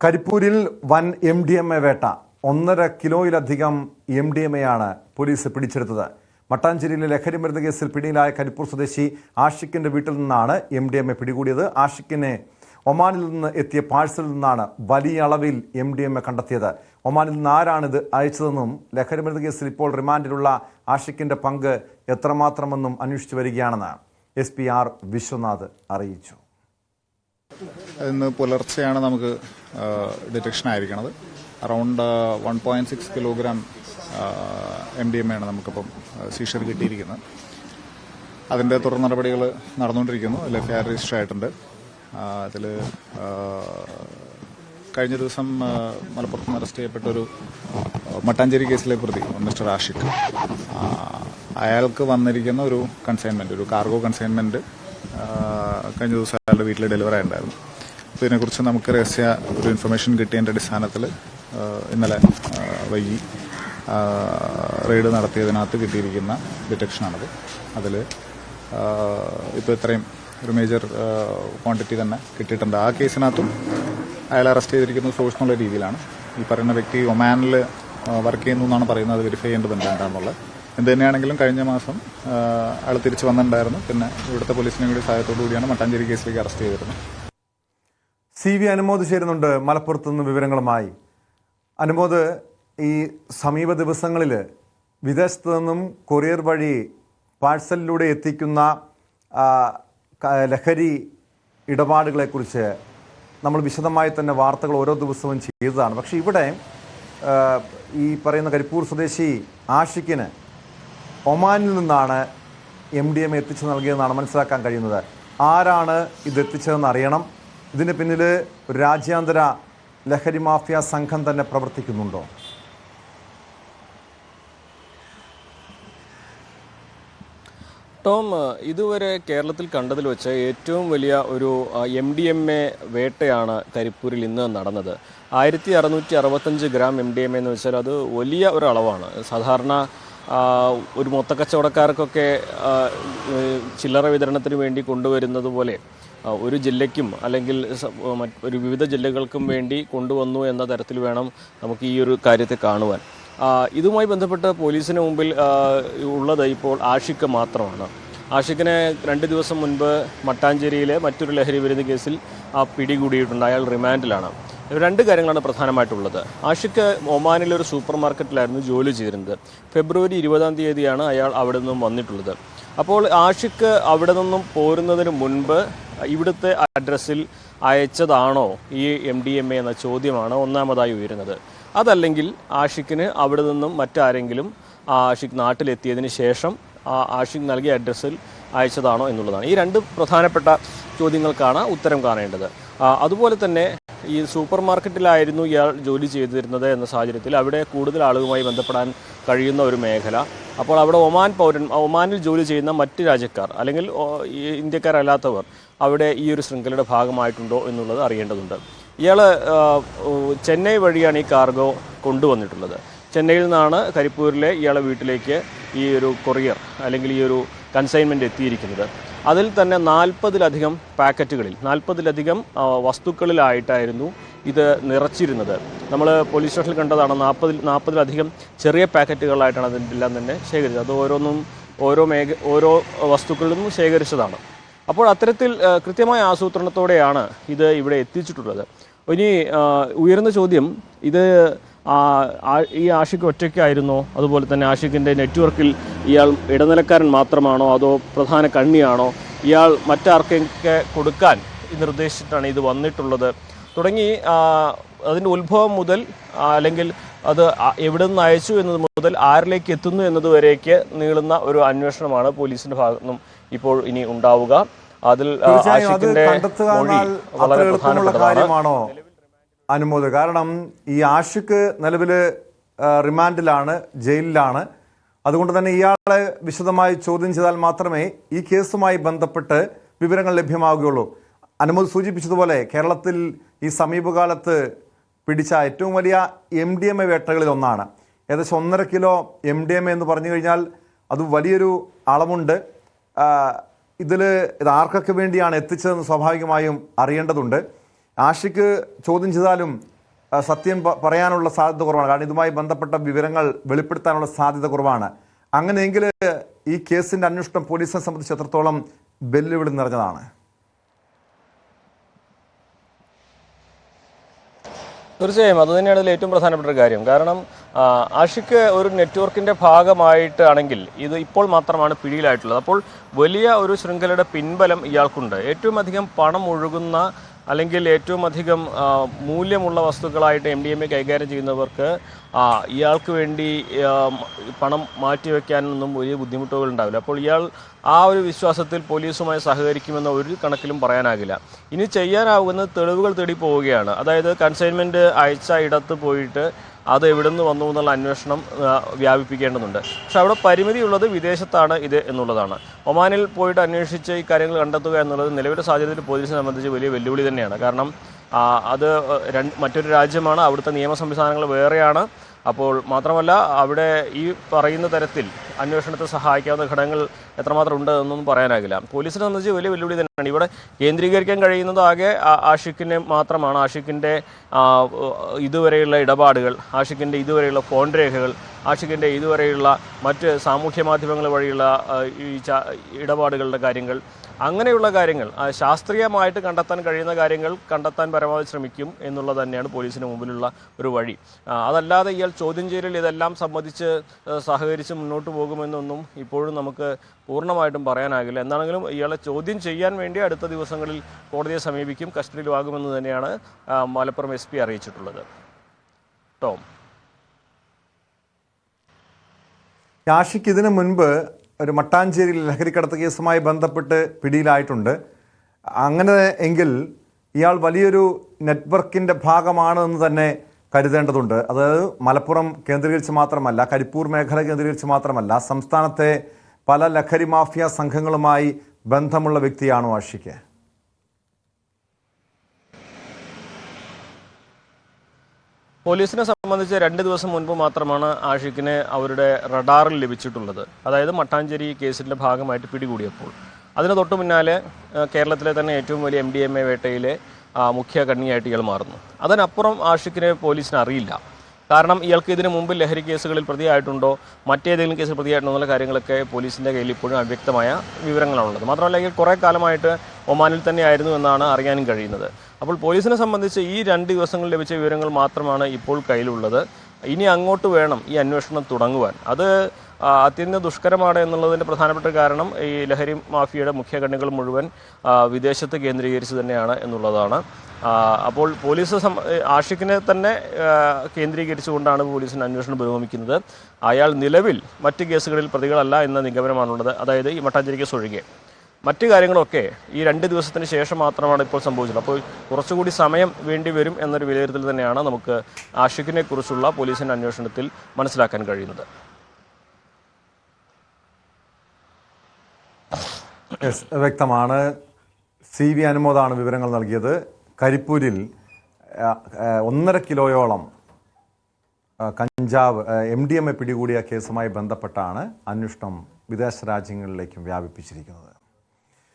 കരിപ്പൂരിൽ വൻ MDMA വേട്ട 1.5 കിലോയിലധികം MDMA പോലീസ് പിടിച്ചെടുത്തത്. മട്ടാഞ്ചേരിയിലെ ലഹരി മരുന്ന് കേസിൽ പിടിയിലായ കരിപ്പൂർ സ്വദേശി ആഷിഖിന്റെ വീട്ടിൽ നിന്നാണ് MDMA പിടികൂടിയത്. ആഷിഖിനെ ഒമാനിൽ നിന്ന് എത്തിയ പാഴ്സലിൽ നിന്നാണ് വലിയ അളവിൽ MDMA കണ്ടെത്തിയത്. ഒമാനിൽ നിന്ന് ആരാണിത് അയച്ചതെന്നും ലഹരി മരുന്ന് കേസിൽ ഇപ്പോൾ റിമാൻഡിലുള്ള ആഷിഖിന്റെ പങ്ക് എത്രമാത്രമെന്നും അന്വേഷിച്ചു വരികയാണെന്ന് SP R വിശ്വനാഥ് അറിയിച്ചു. ഇന്ന് പുലർച്ചെയാണ് നമുക്ക് ഡിറ്റക്ഷൻ ആയിരിക്കുന്നത്. അറൗണ്ട് 1.6 കിലോഗ്രാം MDMA ആണ് നമുക്കിപ്പം സീഷർ കിട്ടിയിരിക്കുന്നത്. അതിൻ്റെ തുടർ നടപടികൾ നടന്നുകൊണ്ടിരിക്കുന്നു. അതിൽ FIR രജിസ്റ്റർ ആയിട്ടുണ്ട്. അതിൽ കഴിഞ്ഞ ദിവസം മലപ്പുറത്ത് നിന്ന് അറസ്റ്റ് ചെയ്യപ്പെട്ടൊരു മട്ടാഞ്ചേരി കേസിലെ പ്രതി മിസ്റ്റർ ആഷിഖ്, അയാൾക്ക് വന്നിരിക്കുന്ന ഒരു കൺസൈൻമെൻറ്റ്, ഒരു കാർഗോ കൺസൈൻമെൻറ്റ് കഴിഞ്ഞ ദിവസം അയാളുടെ വീട്ടിൽ ഡെലിവറി ആയിട്ടുണ്ടായിരുന്നു. അപ്പോൾ ഇതിനെക്കുറിച്ച് നമുക്ക് രഹസ്യ ഒരു ഇൻഫർമേഷൻ കിട്ടിയതിൻ്റെ അടിസ്ഥാനത്തിൽ ഇന്നലെ വൈകി റെയ്ഡ് നടത്തിയതിനകത്ത് കിട്ടിയിരിക്കുന്ന ഡിറ്റക്ഷനാണത്. അതിൽ ഇപ്പോൾ ഇത്രയും ഒരു മേജർ ക്വാണ്ടിറ്റി തന്നെ കിട്ടിയിട്ടുണ്ട്. ആ കേസിനകത്തും അയാൾ അറസ്റ്റ് ചെയ്തിരിക്കുന്നത് സോഴ്സ് എന്നുള്ള രീതിയിലാണ്. ഈ പറയുന്ന വ്യക്തി ഒമാനിൽ വർക്ക് ചെയ്യുന്നു എന്നാണ് പറയുന്നത്. അത് വെരിഫൈ ചെയ്യേണ്ടതുണ്ട് എന്താണെന്നുള്ളത്. എന്ത് തന്നെയാണെങ്കിലും കഴിഞ്ഞ മാസം അയാൾ തിരിച്ചു വന്നിട്ടുണ്ടായിരുന്നു. പിന്നെ ഇവിടുത്തെ പോലീസിനെ കൂടി സഹായത്തോടു കൂടിയാണ് മട്ടാഞ്ചേരി കേസിലേക്ക് അറസ്റ്റ് ചെയ്തിരുന്നത്. CV അനുമോദ് ചേരുന്നുണ്ട് മലപ്പുറത്ത് നിന്ന് വിവരങ്ങളുമായി. അനുമോദ്, ഈ സമീപ ദിവസങ്ങളിൽ വിദേശത്ത് നിന്നും കൊറിയർ വഴി പാഴ്സലിലൂടെ എത്തിക്കുന്ന ലഹരി ഇടപാടുകളെക്കുറിച്ച് നമ്മൾ വിശദമായി തന്നെ വാർത്തകൾ ഓരോ ദിവസവും ചെയ്തതാണ്. പക്ഷേ ഇവിടെ ഈ പറയുന്ന കരിപ്പൂർ സ്വദേശി ആഷിഖിന് ഒമാനിൽ നിന്നാണ് MDMA എത്തിച്ചു നൽകിയതെന്നാണ് മനസ്സിലാക്കാൻ കഴിയുന്നത്. ആരാണ് ഇത് എത്തിച്ചതെന്ന് അറിയണം. ഇതിന് പിന്നിൽ ഒരു രാജ്യാന്തര ലഹരി മാഫിയ സംഘം തന്നെ പ്രവർത്തിക്കുന്നുണ്ടോ? ടോം, ഇതുവരെ കേരളത്തിൽ കണ്ടതിൽ വെച്ച് ഏറ്റവും വലിയ ഒരു MDMA വേട്ടയാണ് കരിപ്പൂരിൽ ഇന്ന് നടന്നത്. 1665 ഗ്രാം MDMA എന്ന് വെച്ചാൽ അത് വലിയ ഒരു അളവാണ്. സാധാരണ ഒരു മൊത്തക്കച്ചവടക്കാർക്കൊക്കെ ചില്ലറ വിതരണത്തിന് വേണ്ടി കൊണ്ടുവരുന്നത് പോലെ ഒരു ജില്ലയ്ക്കും അല്ലെങ്കിൽ ഒരു വിവിധ ജില്ലകൾക്കും വേണ്ടി കൊണ്ടുവന്നു എന്ന തരത്തിൽ വേണം നമുക്ക് ഈ ഒരു കാര്യത്തെ കാണുവാൻ. ഇതുമായി ബന്ധപ്പെട്ട് പോലീസിന് മുമ്പിൽ ഉള്ളത് ഇപ്പോൾ ആഷിഖ് മാത്രമാണ്. ആഷിഖിനെ 2 ദിവസം മുൻപ് മട്ടാഞ്ചേരിയിലെ മറ്റൊരു ലഹരി വിരുദ്ധ കേസിൽ പിടികൂടിയിട്ടുണ്ട്. അയാൾ റിമാൻഡിലാണ്. 2 കാര്യങ്ങളാണ് പ്രധാനമായിട്ടുള്ളത്. ആഷിഖ് ഒമാനിലെ ഒരു സൂപ്പർ മാർക്കറ്റിലായിരുന്നു ജോലി ചെയ്തിരുന്നത്. ഫെബ്രുവരി 20-ാം തീയതിയാണ് അയാൾ അവിടെ നിന്നും വന്നിട്ടുള്ളത്. അപ്പോൾ ആഷിഖ് അവിടെ നിന്നും പോരുന്നതിന് മുൻപ് ഇവിടുത്തെ അഡ്രസ്സിൽ അയച്ചതാണോ ഈ MDMA എന്ന ചോദ്യമാണ് ഒന്നാമതായി ഉയരുന്നത്. അതല്ലെങ്കിൽ ആഷിഖിന് അവിടെ നിന്നും മറ്റാരെങ്കിലും ആഷിഖ് നാട്ടിലെത്തിയതിന് ശേഷം ആഷിഖ് നൽകിയ അഡ്രസ്സിൽ അയച്ചതാണോ എന്നുള്ളതാണ്. ഈ 2 പ്രധാനപ്പെട്ട ചോദ്യങ്ങൾക്കാണ് ഉത്തരം കാണേണ്ടത്. അതുപോലെ തന്നെ ഈ സൂപ്പർ മാർക്കറ്റിലായിരുന്നു ഇയാൾ ജോലി ചെയ്തിരുന്നത് എന്ന സാഹചര്യത്തിൽ അവിടെ കൂടുതൽ ആളുകളുമായി ബന്ധപ്പെടാൻ കഴിയുന്ന ഒരു മേഖല. അപ്പോൾ അവിടെ ഒമാനിൽ ജോലി ചെയ്യുന്ന മറ്റ് രാജ്യക്കാർ അല്ലെങ്കിൽ ഇന്ത്യക്കാരല്ലാത്തവർ അവിടെ ഈ ഒരു ശൃംഖലയുടെ ഭാഗമായിട്ടുണ്ടോ എന്നുള്ളത് അറിയേണ്ടതുണ്ട്. ഇയാൾ ചെന്നൈ വഴിയാണ് ഈ കാർഗോ കൊണ്ടുവന്നിട്ടുള്ളത്. ചെന്നൈയിൽ നിന്നാണ് കരിപ്പൂരിലെ ഇയാളെ വീട്ടിലേക്ക് ഈ ഒരു കൊറിയർ അല്ലെങ്കിൽ ഈ ഒരു കൺസൈൻമെൻറ്റ് എത്തിയിരിക്കുന്നത്. അതിൽ തന്നെ 40-ലധികം പാക്കറ്റുകളിൽ 40-ലധികം വസ്തുക്കളിലായിട്ടായിരുന്നു ഇത് നിറച്ചിരുന്നത്. നമ്മൾ പോലീസ് സ്റ്റേഷനിൽ കണ്ടതാണ്. 40-ലധികം ചെറിയ പാക്കറ്റുകളായിട്ടാണ് അതിൻ്റെല്ലാം തന്നെ ശേഖരിച്ചത്. അത് ഓരോ വസ്തുക്കളിൽ നിന്നും ശേഖരിച്ചതാണ്. അപ്പോൾ അത്തരത്തിൽ കൃത്യമായ ആസൂത്രണത്തോടെയാണ് ഇത് ഇവിടെ എത്തിച്ചിട്ടുള്ളത്. ഇനി ഉയർന്ന ചോദ്യം, ഇത് ഈ ആഷിഖ് ഒറ്റയ്ക്കായിരുന്നോ? അതുപോലെ തന്നെ ആഷിഖിൻ്റെ നെറ്റ്വർക്കിൽ ഇയാൾ ഇടനിലക്കാരൻ മാത്രമാണോ അതോ പ്രധാന കണ്ണിയാണോ? ഇയാൾ മറ്റാർക്കൊക്കെ കൊടുക്കാൻ നിർദ്ദേശിച്ചിട്ടാണ് ഇത് വന്നിട്ടുള്ളത് തുടങ്ങി അതിൻ്റെ ഉത്ഭവം മുതൽ അല്ലെങ്കിൽ അത് എവിടെ നിന്ന് അയച്ചു എന്നത് മുതൽ ആരിലേക്ക് എത്തുന്നു എന്നതുവരേക്ക് നീളുന്ന ഒരു അന്വേഷണമാണ് പോലീസിൻ്റെ ഭാഗത്തു നിന്നും ഇപ്പോൾ ഇനി ഉണ്ടാവുക. അതിൽ ആഷിഖിൻ്റെ മൊഴി വളരെ പ്രധാനപ്പെട്ടതാണോ അനുമോദ്? കാരണം ഈ ആഷിഖ് നിലവിൽ റിമാൻഡിലാണ്, ജയിലിലാണ്. അതുകൊണ്ട് തന്നെ ഇയാളെ വിശദമായി ചോദ്യം ചെയ്താൽ മാത്രമേ ഈ കേസുമായി ബന്ധപ്പെട്ട് വിവരങ്ങൾ ലഭ്യമാവുകയുള്ളൂ. അനുമോദ് സൂചിപ്പിച്ചതുപോലെ കേരളത്തിൽ ഈ സമീപകാലത്ത് പിടിച്ച ഏറ്റവും വലിയ MDMA വേട്ടകളിൽ ഒന്നാണ്. ഏകദേശം 1.5 കിലോ MDMA എന്ന് പറഞ്ഞു കഴിഞ്ഞാൽ അത് വലിയൊരു അളവുണ്ട്. ഇത് ആർക്കൊക്കെ വേണ്ടിയാണ് എത്തിച്ചതെന്ന് സ്വാഭാവികമായും അറിയേണ്ടതുണ്ട്. ആഷിഖ് ചോദ്യം ചെയ്താലും സത്യം പറയാനുള്ള സാധ്യത കുറവാണ്. കാരണം ഇതുമായി ബന്ധപ്പെട്ട വിവരങ്ങൾ വെളിപ്പെടുത്താനുള്ള സാധ്യത കുറവാണ്. അങ്ങനെയെങ്കിൽ ഈ കേസിന്റെ അന്വേഷണം പോലീസിനെ സംബന്ധിച്ച് എത്രത്തോളം വെല്ലുവിളി നിറഞ്ഞതാണ്? തീർച്ചയായും അത് തന്നെയാണ് ഇതിൽ ഏറ്റവും പ്രധാനപ്പെട്ട ഒരു കാര്യം. കാരണം ആഷിഖ് ഒരു നെറ്റ്വർക്കിൻ്റെ ഭാഗമായിട്ടാണെങ്കിൽ ഇത് ഇപ്പോൾ മാത്രമാണ് പിടിയിലായിട്ടുള്ളത്. അപ്പോൾ വലിയ ഒരു ശൃംഖലയുടെ പിൻബലം ഇയാൾക്കുണ്ട്. ഏറ്റവും അധികം പണം ഒഴുകുന്ന അല്ലെങ്കിൽ ഏറ്റവും അധികം മൂല്യമുള്ള വസ്തുക്കളായിട്ട് MDMA കൈകാര്യം ചെയ്യുന്നവർക്ക് ഇയാൾക്ക് വേണ്ടി പണം മാറ്റിവെക്കാനൊന്നും വലിയ ബുദ്ധിമുട്ടുകൾ ഉണ്ടാവില്ല. അപ്പോൾ ഇയാൾ ആ ഒരു വിശ്വാസത്തിൽ പോലീസുമായി സഹകരിക്കുമെന്ന ഒരു കണക്കിലും പറയാനാകില്ല. ഇനി ചെയ്യാനാവുന്ന തെളിവുകൾ തേടി പോവുകയാണ്. അതായത് കൺസൈൻമെൻറ്റ് അയച്ച ഇടത്ത് പോയിട്ട് അത് എവിടെ നിന്ന് വന്നു എന്നുള്ള അന്വേഷണം വ്യാപിപ്പിക്കേണ്ടതുണ്ട്. പക്ഷെ അവിടെ പരിമിതിയുള്ളത് വിദേശത്താണ് ഇത് എന്നുള്ളതാണ്. ഒമാനിൽ പോയിട്ട് അന്വേഷിച്ച് ഈ കാര്യങ്ങൾ കണ്ടെത്തുക എന്നുള്ളത് നിലവിലെ സാഹചര്യത്തിൽ പോലീസിനെ സംബന്ധിച്ച് വലിയ വെല്ലുവിളി തന്നെയാണ്. കാരണം അത് മറ്റൊരു രാജ്യമാണ്, അവിടുത്തെ നിയമ സംവിധാനങ്ങൾ വേറെയാണ്. അപ്പോൾ മാത്രമല്ല അവിടെ ഈ പറയുന്ന തരത്തിൽ അന്വേഷണത്തെ സഹായിക്കാവുന്ന ഘടകങ്ങൾ എത്രമാത്രം ഉണ്ട് എന്നൊന്നും പറയാനാകില്ല. പോലീസിനെ സംബന്ധിച്ച് വലിയ വെല്ലുവിളി തന്നെയാണ്. ഇവിടെ കേന്ദ്രീകരിക്കാൻ കഴിയുന്നത് ആകെ ആഷിഖിനെ മാത്രമാണ്. ആഷിഖിൻ്റെ ഇതുവരെയുള്ള ഇടപാടുകൾ, ആഷിഖിൻ്റെ ഇതുവരെയുള്ള ഫോൺ രേഖകൾ, ആഷിഖിൻ്റെ ഇതുവരെയുള്ള മറ്റ് സാമൂഹ്യ മാധ്യമങ്ങൾ വഴിയുള്ള ഈ ഇടപാടുകളുടെ കാര്യങ്ങൾ, അങ്ങനെയുള്ള കാര്യങ്ങൾ ശാസ്ത്രീയമായിട്ട് കണ്ടെത്താൻ കഴിയുന്ന കാര്യങ്ങൾ കണ്ടെത്താൻ പരമാവധി ശ്രമിക്കും എന്നുള്ളത് തന്നെയാണ് പോലീസിന് മുമ്പിലുള്ള ഒരു വഴി. അതല്ലാതെ ഇയാൾ ചോദ്യം ചെയ്യലിൽ ഇതെല്ലാം സമ്മതിച്ച് സഹകരിച്ച് മുന്നോട്ട് പോകുമെന്നൊന്നും ഇപ്പോഴും നമുക്ക് പൂർണ്ണമായിട്ടും പറയാനാകില്ല. എന്താണെങ്കിലും ഇയാളെ ചോദ്യം ചെയ്യാൻ വേണ്ടി അടുത്ത ദിവസങ്ങളിൽ കോടതിയെ സമീപിക്കും, കസ്റ്റഡിയിൽ വാങ്ങുമെന്ന് തന്നെയാണ് മലപ്പുറം SP അറിയിച്ചിട്ടുള്ളത്. ടോം, ആഷിഖ് ഇതിനു മുൻപ് ഒരു മട്ടാഞ്ചേരിയിൽ ലഹരിക്കടത്ത് കേസുമായി ബന്ധപ്പെട്ട് പിടിയിലായിട്ടുണ്ട്. അങ്ങനെ എങ്കിൽ ഇയാൾ വലിയൊരു നെറ്റ്വർക്കിൻ്റെ ഭാഗമാണ് എന്ന് തന്നെ കരുതേണ്ടതുണ്ട്. അത് മലപ്പുറം കേന്ദ്രീകരിച്ച് മാത്രമല്ല, കരിപ്പൂർ മേഖല കേന്ദ്രീകരിച്ച് മാത്രമല്ല, സംസ്ഥാനത്തെ പല ലഹരി മാഫിയ സംഘങ്ങളുമായി ബന്ധമുള്ള വ്യക്തിയാണോ ആഷിഖ്? പോലീസിനെ സംബന്ധിച്ച് 2 ദിവസം മുൻപ് മാത്രമാണ് ആഷിഖിനെ അവരുടെ റഡാറിൽ ലഭിച്ചിട്ടുള്ളത്. അതായത് മട്ടാഞ്ചേരി കേസിൻ്റെ ഭാഗമായിട്ട് പിടികൂടിയപ്പോൾ. അതിന് തൊട്ടു പിന്നാലെ കേരളത്തിലെ തന്നെ ഏറ്റവും വലിയ MDMA വേട്ടയിലെ മുഖ്യ കണ്ണിയായിട്ട് ഇയാൾ മാറുന്നു. അതിനപ്പുറം ആഷിഖിനെ പോലീസിന് അറിയില്ല. കാരണം ഇയാൾക്ക് ഇതിനു മുമ്പ് ലഹരി കേസുകളിൽ പ്രതിയായിട്ടുണ്ടോ, മറ്റേതെങ്കിലും കേസിൽ പ്രതിയായിട്ടുണ്ടോ എന്നുള്ള കാര്യങ്ങളൊക്കെ പോലീസിൻ്റെ കയ്യിൽ ഇപ്പോഴും അവ്യക്തമായ വിവരങ്ങളാണുള്ളത്. മാത്രമല്ല ഇയാൾ കുറേ കാലമായിട്ട് ഒമാനിൽ തന്നെയായിരുന്നു എന്നാണ് അറിയാനും കഴിയുന്നത്. അപ്പോൾ പോലീസിനെ സംബന്ധിച്ച് ഈ 2 ദിവസങ്ങളിൽ ലഭിച്ച വിവരങ്ങൾ മാത്രമാണ് ഇപ്പോൾ കയ്യിലുള്ളത്. ഇനി അങ്ങോട്ട് വേണം ഈ അന്വേഷണം തുടങ്ങുവാൻ. അത് അത്യന്തം ദുഷ്കരമാണ് എന്നുള്ളതിൻ്റെ പ്രധാനപ്പെട്ട കാരണം ഈ ലഹരി മാഫിയയുടെ മുഖ്യ കണ്ണികൾ മുഴുവൻ വിദേശത്ത് കേന്ദ്രീകരിച്ച് തന്നെയാണ് എന്നുള്ളതാണ്. അപ്പോൾ പോലീസ് ആഷിഖിനെ തന്നെ കേന്ദ്രീകരിച്ചുകൊണ്ടാണ് പോലീസിന് അന്വേഷണം പുരോഗമിക്കുന്നത്. അയാൾ നിലവിൽ മറ്റ് കേസുകളിൽ പ്രതികളല്ല എന്ന നിഗമനമാണുള്ളത്. അതായത് ഈ മട്ടാഞ്ചേരി കേസ് ഒഴികെ മറ്റു കാര്യങ്ങളൊക്കെ ഈ 2 ദിവസത്തിന് ശേഷം മാത്രമാണ് ഇപ്പോൾ സംഭവിച്ചത്. അപ്പോൾ കുറച്ചുകൂടി സമയം വേണ്ടി വരും എന്നൊരു വിലയിരുത്തൽ തന്നെയാണ് നമുക്ക് ആഷിഖിനെ കുറിച്ചുള്ള പോലീസിൻ്റെ അന്വേഷണത്തിൽ മനസ്സിലാക്കാൻ കഴിയുന്നത്. വ്യക്തമാണ്. CV അനുമോദാണ് വിവരങ്ങൾ നൽകിയത്. കരിപ്പൂരിൽ 1.5 കിലോയോളം കഞ്ചാവ് MDMA പിടികൂടിയ കേസുമായി ബന്ധപ്പെട്ടാണ് അന്വേഷണം വിദേശ രാജ്യങ്ങളിലേക്കും വ്യാപിപ്പിച്ചിരിക്കുന്നത്.